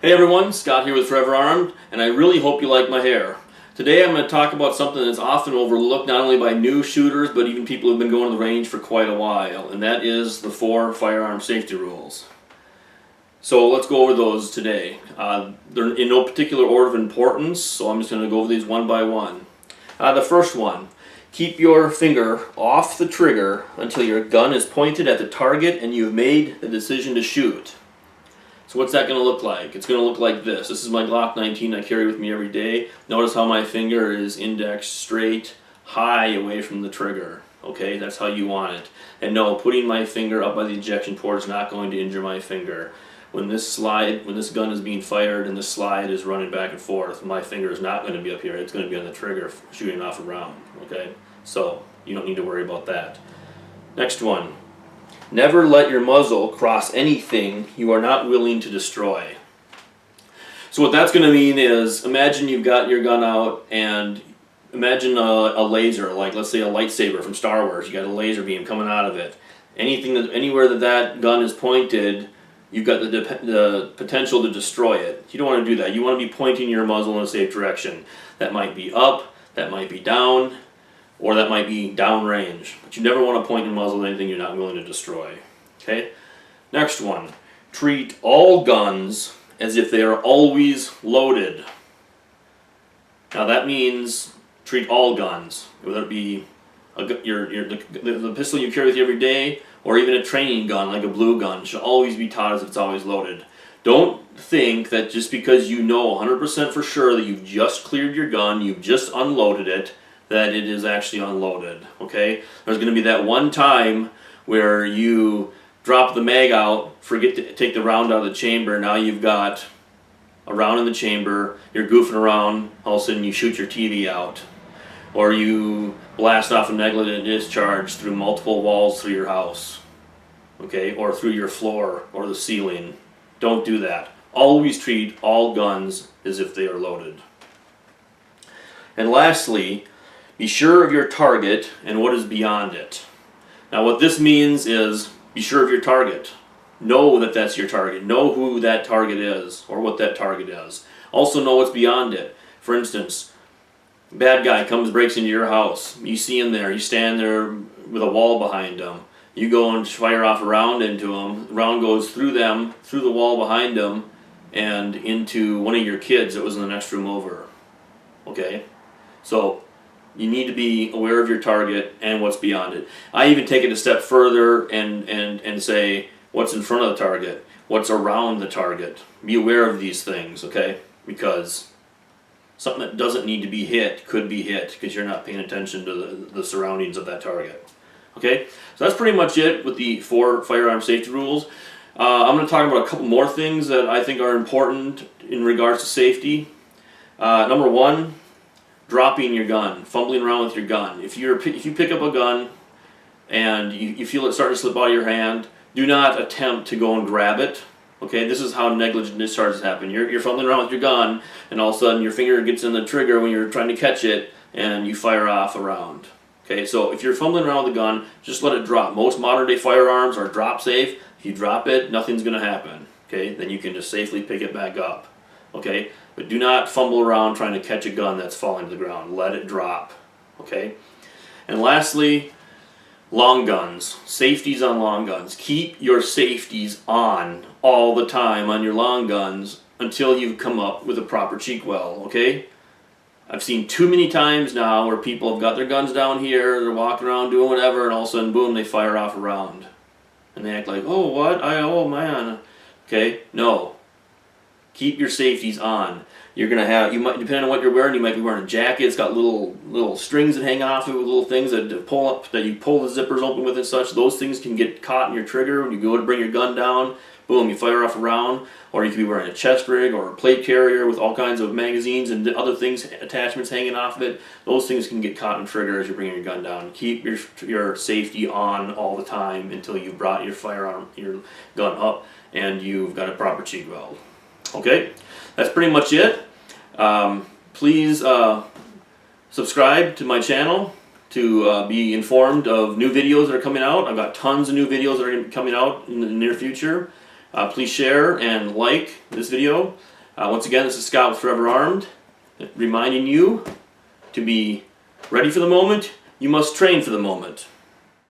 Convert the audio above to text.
Hey everyone, Scott here with Forever Armed, and I really hope you like my hair. Today I'm going to talk about something that's often overlooked not only by new shooters, but even people who have been going to the range for quite a while, and that is the 4 firearm safety rules. So let's go over those today. They're in no particular order of importance, so I'm just going to go over these one by one. The first one, keep your finger off the trigger until your gun is pointed at the target and you've made the decision to shoot. So what's that going to look like? It's going to look like this. This is my Glock 19 I carry with me every day. Notice how my finger is indexed straight, high away from the trigger. Okay, that's how you want it. And no, putting my finger up by the ejection port is not going to injure my finger. When this gun is being fired and the slide is running back and forth, my finger is not going to be up here. It's going to be on the trigger shooting off a round. Okay, so you don't need to worry about that. Next one. Never let your muzzle cross anything you are not willing to destroy. So what that's going to mean is, imagine you've got your gun out and imagine a laser, like let's say a lightsaber from Star Wars. You got a laser beam coming out of it. Anywhere that gun is pointed, you've got the potential to destroy it. You don't want to do that. You want to be pointing your muzzle in a safe direction. That might be up, that might be down, or that might be downrange. But you never want to point your muzzle at anything you're not willing to destroy. Okay? Next one. Treat all guns as if they are always loaded. Now that means treat all guns, whether it be the pistol you carry with you every day, or even a training gun like a blue gun, should always be taught as if it's always loaded. Don't think that just because you know 100% for sure that you've just cleared your gun, you've just unloaded it, that it is actually unloaded. Okay? There's going to be that one time where you drop the mag out, forget to take the round out of the chamber, now you've got a round in the chamber, you're goofing around, all of a sudden you shoot your TV out, or you blast off a negligent discharge through multiple walls through your house, okay, or through your floor or the ceiling. Don't do that. Always treat all guns as if they are loaded. And lastly, be sure of your target and what is beyond it. Now what this means is be sure of your target. Know that that's your target. Know who that target is or what that target is. Also know what's beyond it. For instance, bad guy comes, breaks into your house. You see him there. You stand there with a wall behind him. You go and fire off a round into him. The round goes through them, through the wall behind him, and into one of your kids that was in the next room over. Okay? So you need to be aware of your target and what's beyond it. I even take it a step further and say what's in front of the target, what's around the target. Be aware of these things, okay? Because something that doesn't need to be hit could be hit because you're not paying attention to the surroundings of that target. Okay? So that's pretty much it with the 4 firearm safety rules. I'm going to talk about a couple more things that I think are important in regards to safety. Number 1, dropping your gun, fumbling around with your gun. If you pick up a gun and you feel it starting to slip out of your hand, do not attempt to go and grab it. Okay, this is how negligent discharges happen. You're fumbling around with your gun, and all of a sudden your finger gets in the trigger when you're trying to catch it, and you fire off a round. Okay, so if you're fumbling around with the gun, just let it drop. Most modern day firearms are drop safe. If you drop it, nothing's going to happen. Okay, then you can just safely pick it back up. Okay, but do not fumble around trying to catch a gun that's falling to the ground. Let it drop. Okay, and lastly, long guns. Safeties on long guns. Keep your safeties on all the time on your long guns until you've come up with a proper cheek well. Okay, I've seen too many times now where people have got their guns down here, they're walking around doing whatever, and all of a sudden, boom, they fire off a round. And they act like, oh, what? Oh, man. Okay, no. Keep your safeties on. You're going to have, depending on what you're wearing, you might be wearing a jacket. It's got little strings that hang off it with little things that pull up, that you pull the zippers open with and such. Those things can get caught in your trigger when you go to bring your gun down. Boom, you fire off a round. Or you could be wearing a chest rig or a plate carrier with all kinds of magazines and other things, attachments hanging off of it. Those things can get caught in trigger as you're bringing your gun down. Keep your safety on all the time until you've brought your gun up and you've got a proper cheek weld. Okay, that's pretty much it. Please subscribe to my channel to be informed of new videos that are coming out. I've got tons of new videos that are coming out in the near future. Please share and like this video. Once again, this is Scott with Forever Armed, reminding you to be ready for the moment. You must train for the moment.